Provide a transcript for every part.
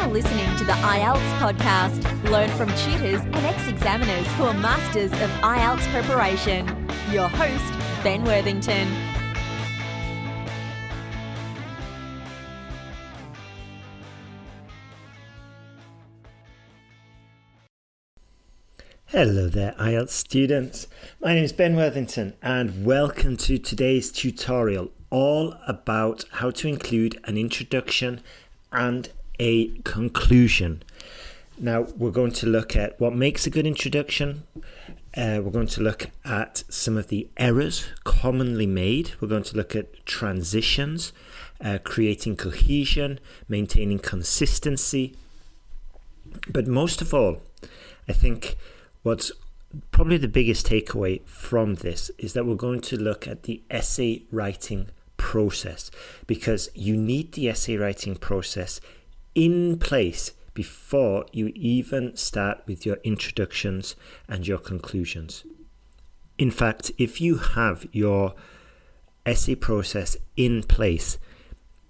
listening to the IELTS podcast. Learn from tutors and ex-examiners who are masters of IELTS preparation. Your host, Ben Worthington. Hello there, IELTS students. My name is Ben Worthington and welcome to today's tutorial all about how to include an introduction and a conclusion. Now we're going to look at what makes a good introduction. We're going to look at some of the errors commonly made. We're going to look at transitions, creating cohesion, maintaining consistency. But most of all, I think what's probably the biggest takeaway from this is that we're going to look at the essay writing process, because you need the essay writing process in place before you even start with your introductions and your conclusions. In fact, if you have your essay process in place,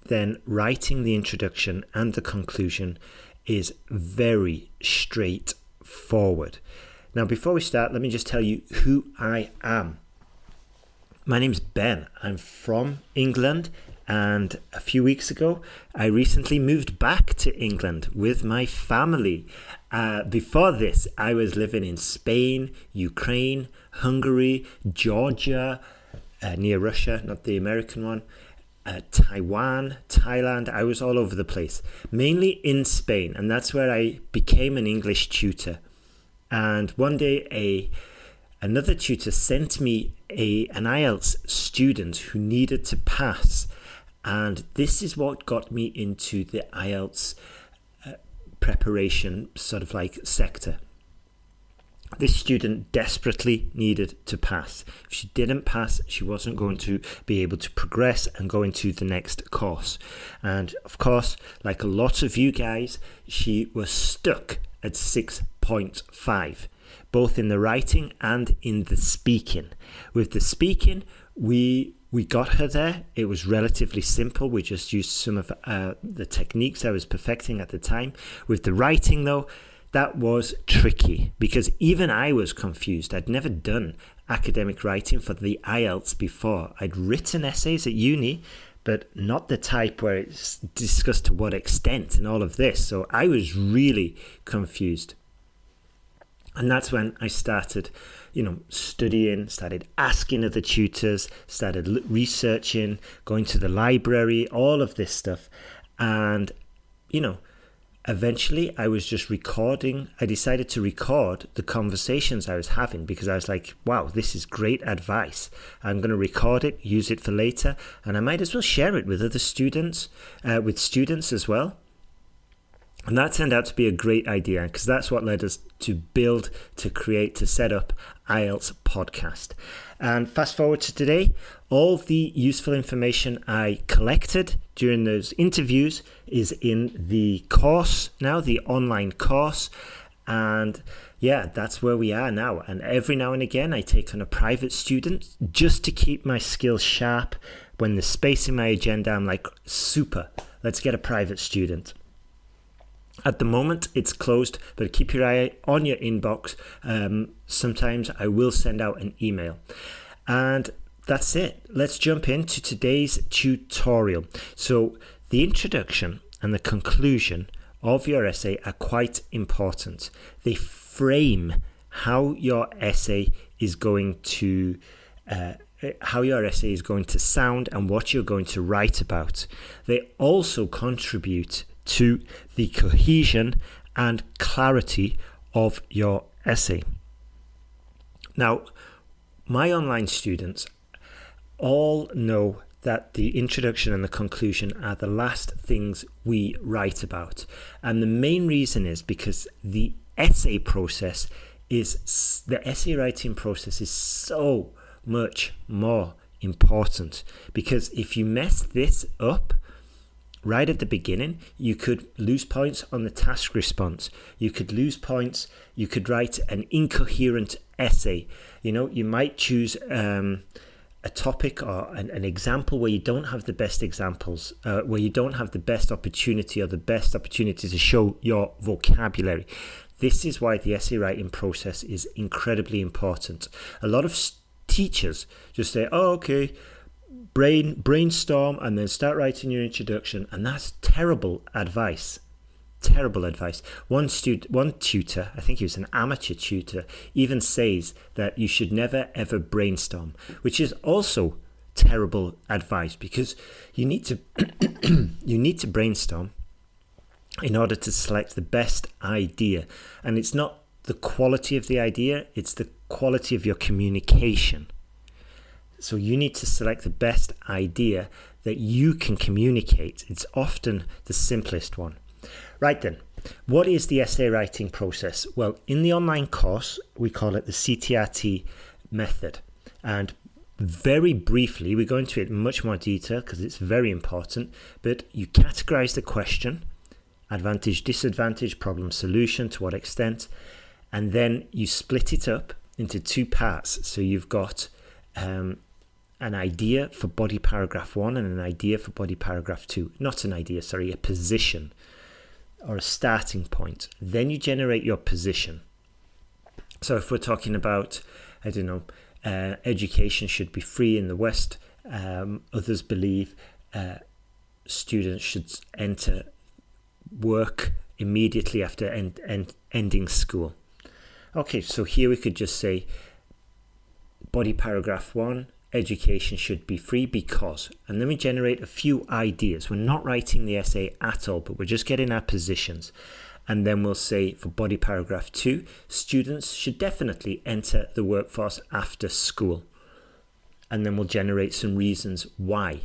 then writing the introduction and the conclusion is very straightforward. Now, before we start, let me just tell you who I am. My name's Ben. I'm from England, and a few weeks ago, I recently moved back to England with my family. Before this, I was living in Spain, Ukraine, Hungary, Georgia, near Russia, not the American one, Taiwan, Thailand. I was all over the place, mainly in Spain, and that's where I became an English tutor. And one day, another tutor sent me an IELTS student who needed to pass. And this is what got me into the IELTS preparation sort of like sector. This student desperately needed to pass. If she didn't pass, she wasn't going to be able to progress and go into the next course. And of course, like a lot of you guys, she was stuck at 6.5, both in the writing and in the speaking. With the speaking, we got her there. It was relatively simple. We just used some of the techniques I was perfecting at the time. With the writing, though, that was tricky because even I was confused. I'd never done academic writing for the IELTS before. I'd written essays at uni, but not the type where it's discussed to what extent and all of this. So I was really confused. And that's when I started, studying, started asking other tutors, started researching, going to the library, all of this stuff. And, eventually I was just recording. I decided to record the conversations I was having because I was like, wow, this is great advice. I'm going to record it, use it for later, and I might as well share it with other students, with students as well. And that turned out to be a great idea because that's what led us to build, to create, to set up IELTS Podcast. And fast forward to today, all the useful information I collected during those interviews is in the course now, the online course. And yeah, that's where we are now. And every now and again, I take on a private student just to keep my skills sharp. When there's space in my agenda, I'm like, super, let's get a private student. At the moment, it's closed, but keep your eye on your inbox. Sometimes I will send out an email. And that's it. Let's jump into today's tutorial. So the introduction and the conclusion of your essay are quite important. They frame how your essay is going to sound and what you're going to write about. They also contribute to the cohesion and clarity of your essay. Now, my online students all know that the introduction and the conclusion are the last things we write about. And the main reason is because the essay writing process is so much more important. Because if you mess this up right at the beginning, you could lose points on the task response. You could lose points. You could write an incoherent essay. You might choose a topic or an example where you don't have the best examples, where you don't have the best opportunity to show your vocabulary. This is why the essay writing process is incredibly important. A lot of teachers just say, oh, okay, brainstorm and then start writing your introduction, and that's terrible advice. One tutor, I think he was an amateur tutor, even says that you should never ever brainstorm, which is also terrible advice, because you need to brainstorm in order to select the best idea. And it's not the quality of the idea, it's the quality of your communication. So you need to select the best idea that you can communicate. It's often the simplest one. Right then, what is the essay writing process? Well, in the online course, we call it the CTRT method. And very briefly, we go into it in much more detail because it's very important, but you categorize the question, advantage, disadvantage, problem, solution, to what extent, and then you split it up into two parts. So you've got an idea for body paragraph 1 and an idea for body paragraph 2. Not an idea, sorry, a position or a starting point. Then you generate your position. So if we're talking about, education should be free in the West, others believe students should enter work immediately after ending school. Okay, so here we could just say body paragraph 1, education should be free because, and then we generate a few ideas. We're not writing the essay at all, but we're just getting our positions. And then we'll say for body paragraph 2, students should definitely enter the workforce after school. And then we'll generate some reasons why.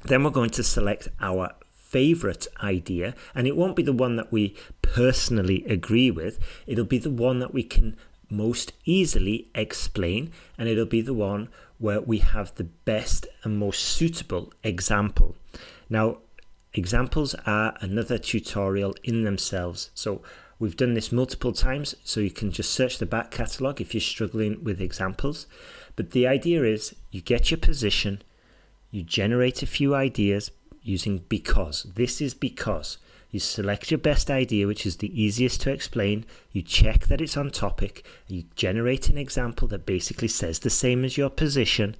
Then we're going to select our favorite idea, and it won't be the one that we personally agree with. It'll be the one that we can most easily explain, and it'll be the one where we have the best and most suitable example. Now, examples are another tutorial in themselves. So we've done this multiple times, so you can just search the back catalogue if you're struggling with examples. But the idea is you get your position, you generate a few ideas using because. This is because. You select your best idea, which is the easiest to explain. You check that it's on topic. You generate an example that basically says the same as your position.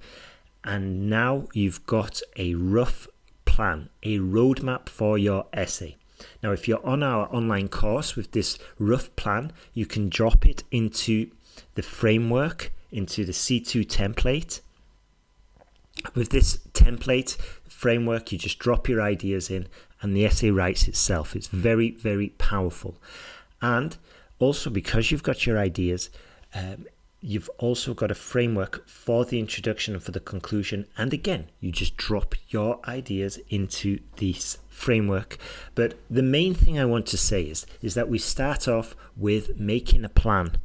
And now you've got a rough plan, a roadmap for your essay. Now, if you're on our online course with this rough plan, you can drop it into the framework, into the C2 template. With this template framework, you just drop your ideas in and the essay writes itself. It's very, very powerful. And also, because you've got your ideas, you've also got a framework for the introduction and for the conclusion. And again, you just drop your ideas into this framework. But the main thing I want to say is that we start off with making a plan.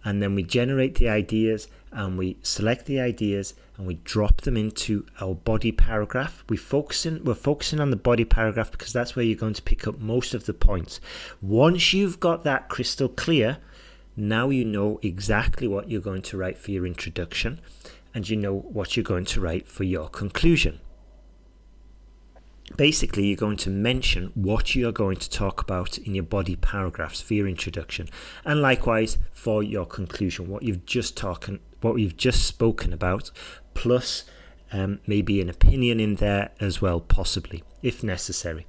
And then we generate the ideas and we select the ideas and we drop them into our body paragraph. We're focusing on the body paragraph because that's where you're going to pick up most of the points. Once you've got that crystal clear, now you know exactly what you're going to write for your introduction and you know what you're going to write for your conclusion. Basically, you're going to mention what you're going to talk about in your body paragraphs for your introduction, and likewise for your conclusion, what you've just spoken about, plus maybe an opinion in there as well, possibly, if necessary.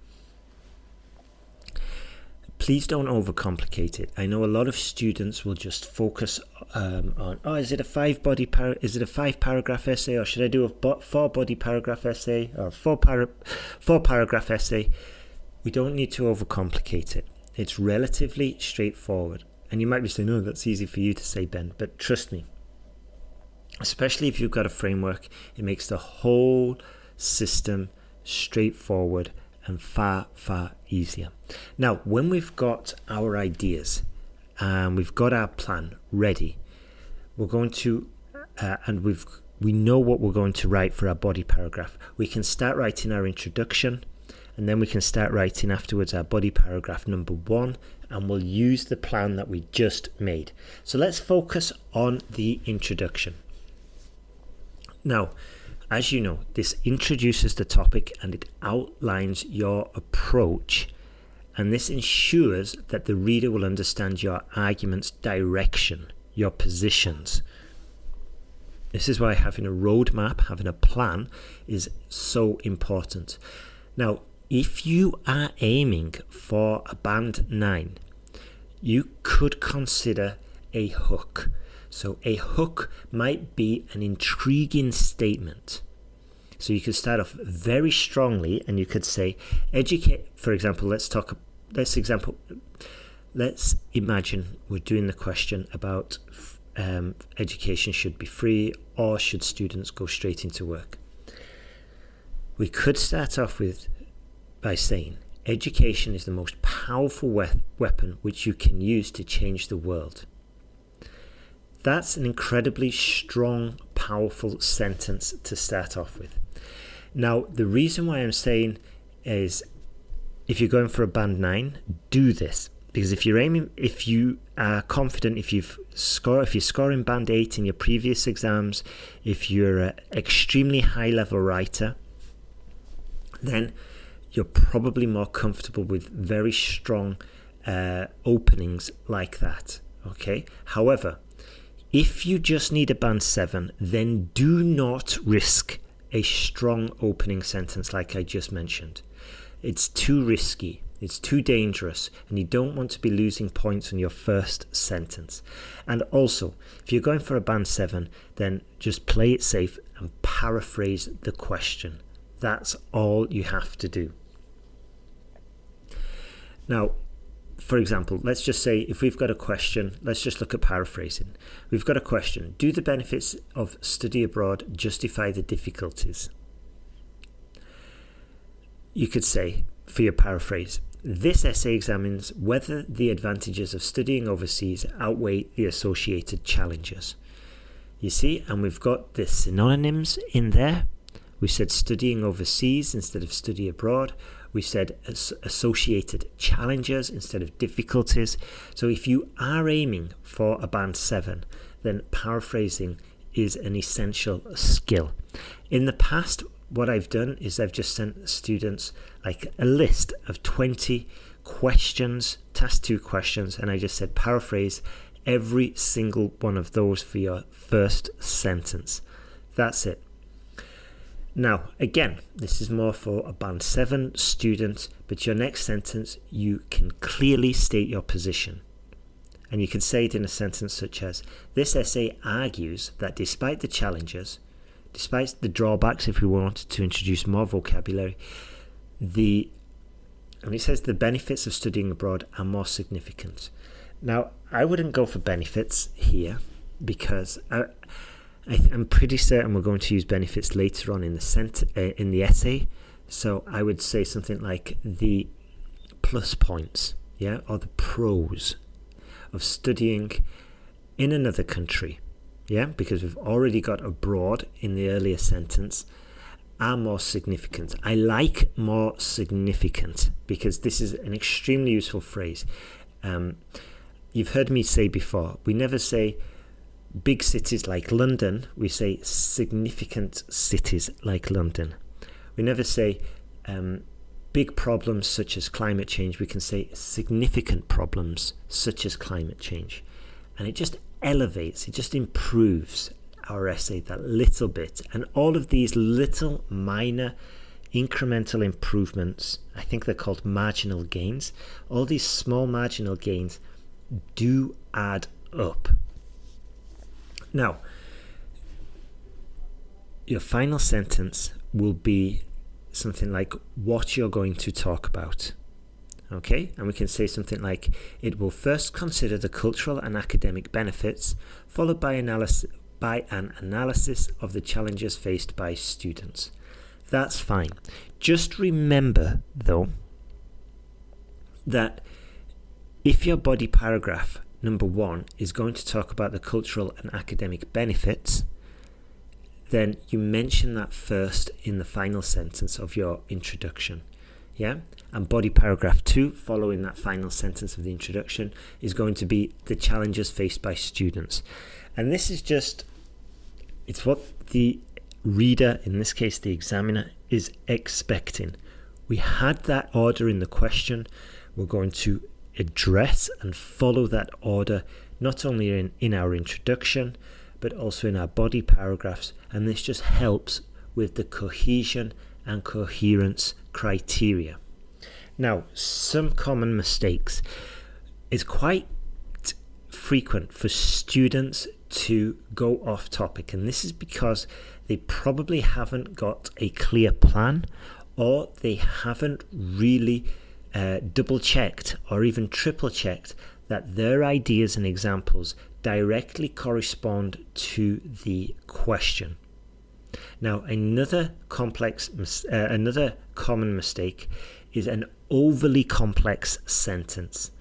Please don't overcomplicate it. I know a lot of students will just focus on, is it a 5 paragraph essay, or should I do a 4 body paragraph essay, or 4 paragraph essay? We don't need to overcomplicate it. It's relatively straightforward. And you might be saying, no, that's easy for you to say, Ben, but trust me, especially if you've got a framework, it makes the whole system straightforward and far, far easier. Now, when we've got our ideas and we've got our plan ready, we're going to, we know what we're going to write for our body paragraph. We can start writing our introduction, and then we can start writing afterwards our body paragraph number 1, and we'll use the plan that we just made. So let's focus on the introduction. Now, as you know, this introduces the topic and it outlines your approach, and this ensures that the reader will understand your argument's direction, your positions. This is why having a roadmap, having a plan is so important. Now, if you are aiming for a band 9, you could consider a hook. So a hook might be an intriguing statement. So you could start off very strongly and you could say, for example, let's imagine we're doing the question about education should be free or should students go straight into work. We could start off by saying, education is the most powerful weapon which you can use to change the world. That's an incredibly strong, powerful sentence to start off with. Now, the reason why I'm saying is, if you're going for a band 9, do this. Because if you are confident, if you're scoring band 8 in your previous exams, if you're an extremely high level writer, then you're probably more comfortable with very strong openings like that. Okay. However, if you just need a band 7, then do not risk a strong opening sentence like I just mentioned. It's too risky, it's too dangerous, and you don't want to be losing points on your first sentence. And also, if you're going for a band 7, then just play it safe and paraphrase the question. That's all you have to do. Now, for example, let's just say if we've got a question, let's just look at paraphrasing. We've got a question. Do the benefits of study abroad justify the difficulties? You could say, for your paraphrase, this essay examines whether the advantages of studying overseas outweigh the associated challenges. You see, and we've got the synonyms in there. We said studying overseas instead of study abroad. We said associated challenges instead of difficulties. So if you are aiming for a band 7, then paraphrasing is an essential skill. In the past, what I've done is I've just sent students like a list of 20 questions, task 2 questions, and I just said paraphrase every single one of those for your first sentence. That's it. Now, again, this is more for a band 7 student, but your next sentence, you can clearly state your position. And you can say it in a sentence such as, this essay argues that despite the challenges, despite the drawbacks, if we wanted to introduce more vocabulary, and it says the benefits of studying abroad are more significant. Now, I wouldn't go for benefits here because I'm pretty certain we're going to use benefits later on in the essay. So I would say something like the plus points, or the pros of studying in another country, because we've already got abroad in the earlier sentence, are more significant. I like more significant because this is an extremely useful phrase. You've heard me say before, we never say big cities like London, we say significant cities like London. We never say big problems such as climate change. We can say significant problems such as climate change. And it just elevates, it just improves our essay that little bit. And all of these little minor incremental improvements, I think they're called marginal gains, all these small marginal gains do add up. Now, your final sentence will be something like what you're going to talk about. Okay, and we can say something like, it will first consider the cultural and academic benefits, followed by an analysis of the challenges faced by students. That's fine. Just remember, though, that if your body paragraph number 1 is going to talk about the cultural and academic benefits, then you mention that first in the final sentence of your introduction. And body paragraph 2, following that final sentence of the introduction, is going to be the challenges faced by students. And this is just, it's what the reader, in this case the examiner, is expecting. We had that order in the question. We're going to address and follow that order, not only in our introduction, but also in our body paragraphs. And this just helps with the cohesion and coherence criteria. Now, some common mistakes. It's quite frequent for students to go off topic, and this is because they probably haven't got a clear plan, or they haven't really double checked or even triple checked that their ideas and examples directly correspond to the question. Now, another common mistake is an overly complex sentence.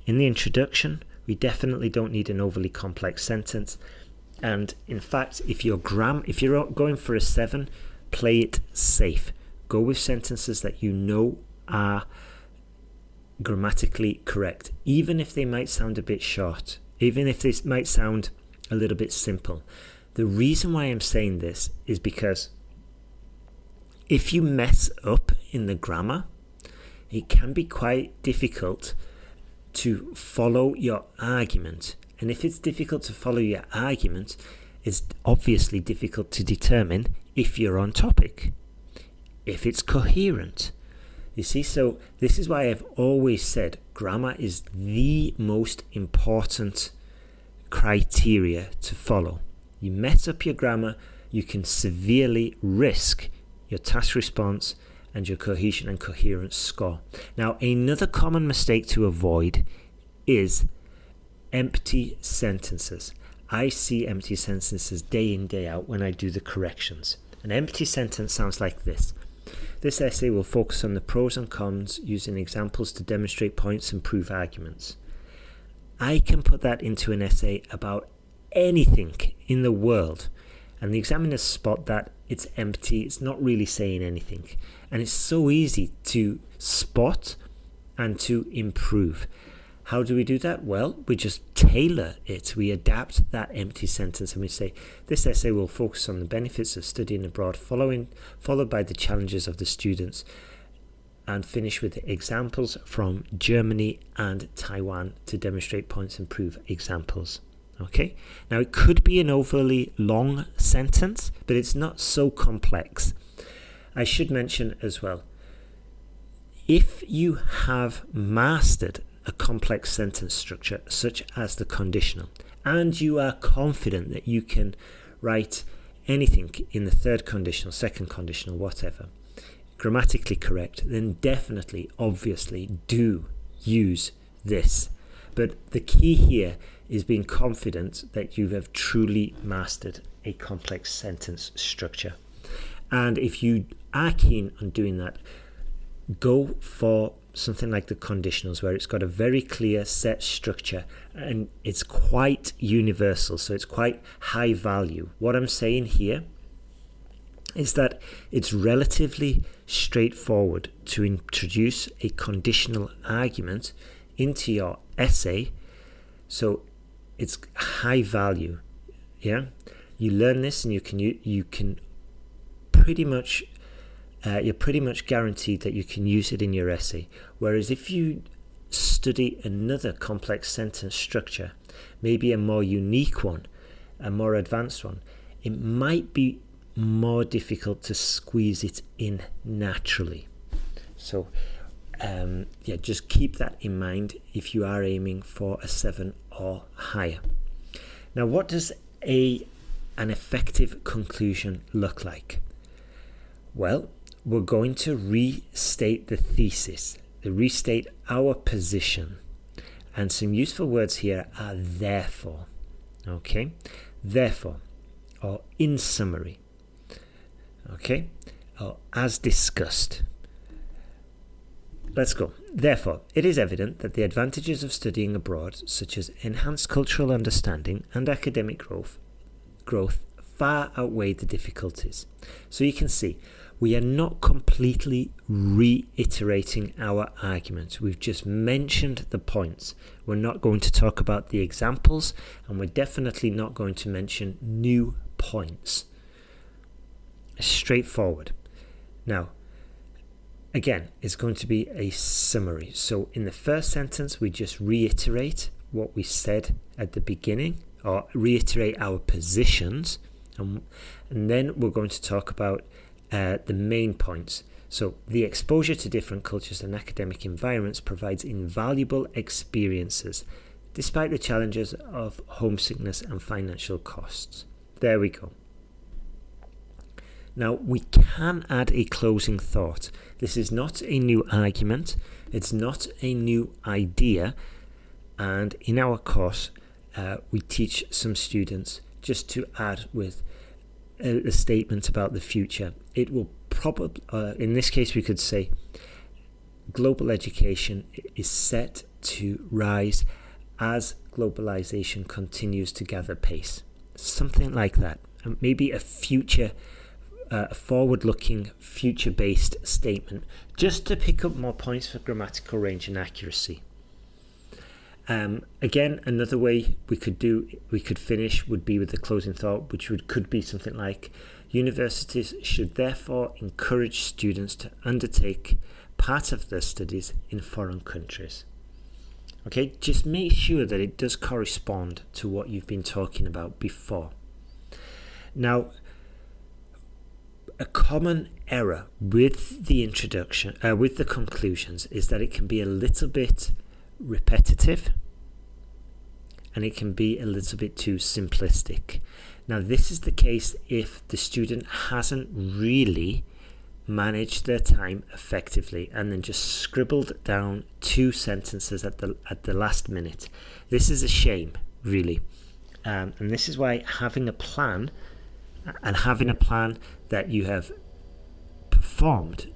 In the introduction, we definitely don't need an overly complex sentence. And in fact, if you're going for a 7, play it safe. Go with sentences that you know are grammatically correct, even if they might sound a bit short, even if this might sound a little bit simple. The reason why I'm saying this is because if you mess up in the grammar, it can be quite difficult to follow your argument. And if it's difficult to follow your argument, it's obviously difficult to determine if you're on topic, if it's coherent. You see, so this is why I've always said grammar is the most important criteria to follow. You mess up your grammar, you can severely risk your task response and your cohesion and coherence score. Now, another common mistake to avoid is empty sentences. I see empty sentences day in, day out when I do the corrections. An empty sentence sounds like this. This essay will focus on the pros and cons using examples to demonstrate points and prove arguments. I can put that into an essay about anything in the world, and the examiners spot that it's empty, it's not really saying anything. And it's so easy to spot and to improve. How do we do that? Well, we just tailor it. We adapt that empty sentence and we say, this essay will focus on the benefits of studying abroad, followed by the challenges of the students, and finish with examples from Germany and Taiwan to demonstrate points and prove examples. Okay, now it could be an overly long sentence, but it's not so complex. I should mention as well, if you have mastered a complex sentence structure such as the conditional, and you are confident that you can write anything in the third conditional, second conditional, whatever, grammatically correct, then definitely, obviously, do use this. But the key here is being confident that you have truly mastered a complex sentence structure. And if you are keen on doing that, go for something like the conditionals, where it's got a very clear set structure and it's quite universal, so it's quite high value. What I'm saying here is that it's relatively straightforward to introduce a conditional argument into your essay, so it's high value. Yeah, you learn this and you can pretty much you're pretty much guaranteed that you can use it in your essay. Whereas if you study another complex sentence structure, maybe a more unique one, a more advanced one, it might be more difficult to squeeze it in naturally. So just keep that in mind if you are aiming for a 7 or higher. Now, what does an effective conclusion look like? Well, we're going to restate the thesis, restate our position. And some useful words here are therefore. Okay? Therefore, or in summary. Okay? Or as discussed. Let's go. Therefore, it is evident that the advantages of studying abroad, such as enhanced cultural understanding and academic growth far outweigh the difficulties. So you can see, we are not completely reiterating our argument. We've just mentioned the points. We're not going to talk about the examples, and we're definitely not going to mention new points. straightforward. Now, again, it's going to be a summary. So in the first sentence, we just reiterate what we said at the beginning, or reiterate our positions, and then we're going to talk about the main points. So the exposure to different cultures and academic environments provides invaluable experiences, despite the challenges of homesickness and financial costs. There we go. Now, we can add a closing thought. This is not a new argument. It's not a new idea. And in our course, we teach some students just to add with a statement about the future. It will probably, in this case, we could say, global education is set to rise as globalization continues to gather pace. Something like that. And maybe a forward-looking, future-based statement, just to pick up more points for grammatical range and accuracy. Again, another way we could finish would be with the closing thought, which could be something like, universities should therefore encourage students to undertake part of their studies in foreign countries. Okay, just make sure that it does correspond to what you've been talking about before. Now, a common error with the introduction, with the conclusions, is that it can be a little bit repetitive and it can be a little bit too simplistic. Now, this is the case if the student hasn't really managed their time effectively and then just scribbled down 2 sentences at the last minute. This is a shame, really. And this is why having a plan that you have performed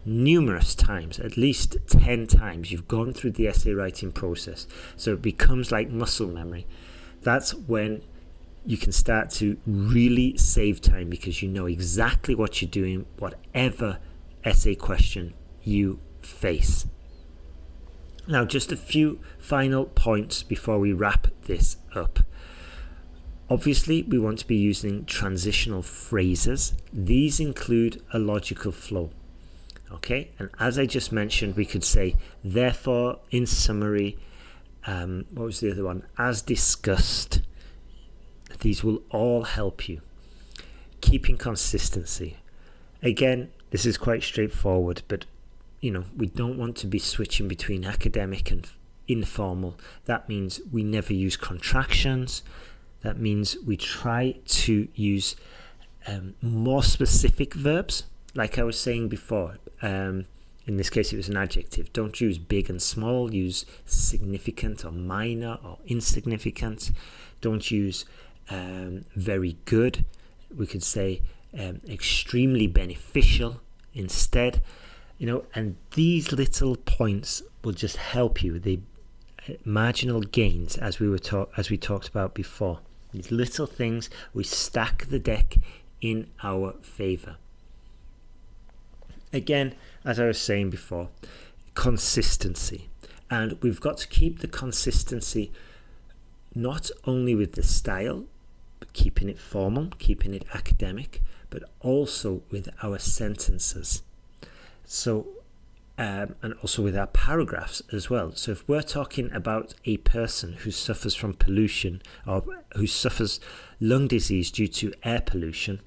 numerous times, at least 10 times, you've gone through the essay writing process, so it becomes like muscle memory. That's when you can start to really save time, because you know exactly what you're doing, whatever essay question you face. Now, just a few final points before we wrap this up. Obviously, we want to be using transitional phrases. These include a logical flow. Okay, and as I just mentioned, we could say, therefore, in summary, what was the other one? As discussed. These will all help you. Keeping consistency. Again, this is quite straightforward, but we don't want to be switching between academic and informal. That means we never use contractions. That means we try to use more specific verbs, like I was saying before. In this case, it was an adjective. Don't use big and small. Use significant or minor or insignificant. Don't use very good. We could say extremely beneficial instead. And these little points will just help you. The marginal gains, as we talked about before. These little things, we stack the deck in our favor. Again, as I was saying before, consistency. And we've got to keep the consistency not only with the style, but keeping it formal, keeping it academic, but also with our sentences. So, and also with our paragraphs as well. So if we're talking about a person who suffers from pollution or who suffers lung disease due to air pollution,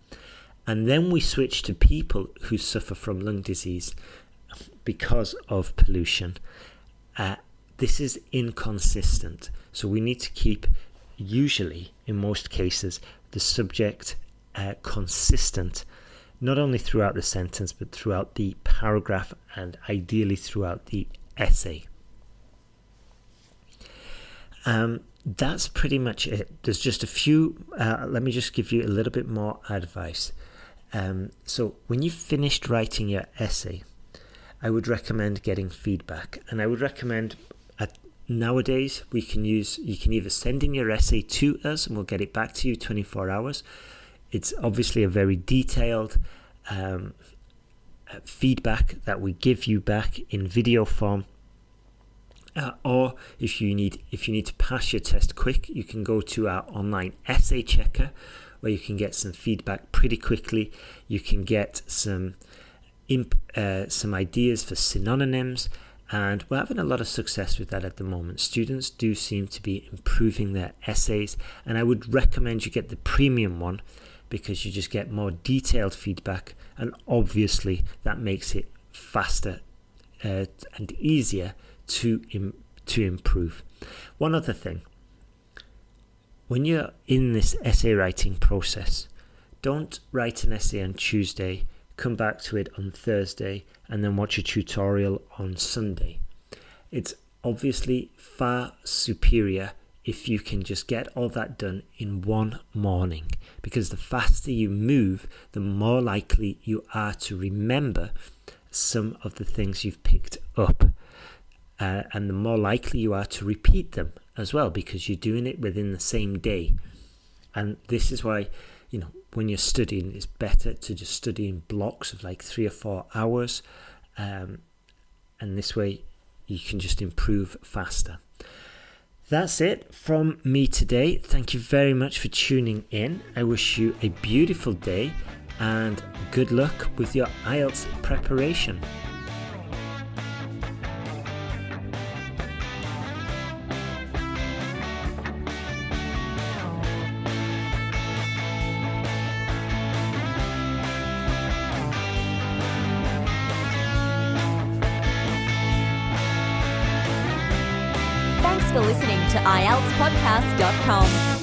and then we switch to people who suffer from lung disease because of pollution, this is inconsistent. So we need to keep, usually in most cases, the subject consistent, not only throughout the sentence, but throughout the paragraph and ideally throughout the essay. That's pretty much it. There's just a few, let me just give you a little bit more advice. So when you've finished writing your essay, I would recommend getting feedback. And I would recommend, nowadays, you can either send in your essay to us and we'll get it back to you 24 hours. It's obviously a very detailed feedback that we give you back in video form. Or if you need to pass your test quick, you can go to our online essay checker, where you can get some feedback pretty quickly. You can get some ideas for synonyms, and we're having a lot of success with that at the moment. Students do seem to be improving their essays, and I would recommend you get the premium one because you just get more detailed feedback, and obviously that makes it faster and easier to improve. One other thing, when you're in this essay writing process, don't write an essay on Tuesday, come back to it on Thursday, and then watch a tutorial on Sunday. It's obviously far superior if you can just get all that done in one morning, because the faster you move, the more likely you are to remember some of the things you've picked up, and the more likely you are to repeat them as well, because you're doing it within the same day. And this is why, when you're studying, it's better to just study in blocks of like 3 or 4 hours, and this way you can just improve faster. That's it from me today. Thank you very much for tuning in. I wish you a beautiful day and good luck with your IELTS preparation. Thanks for listening to IELTSPodcast.com.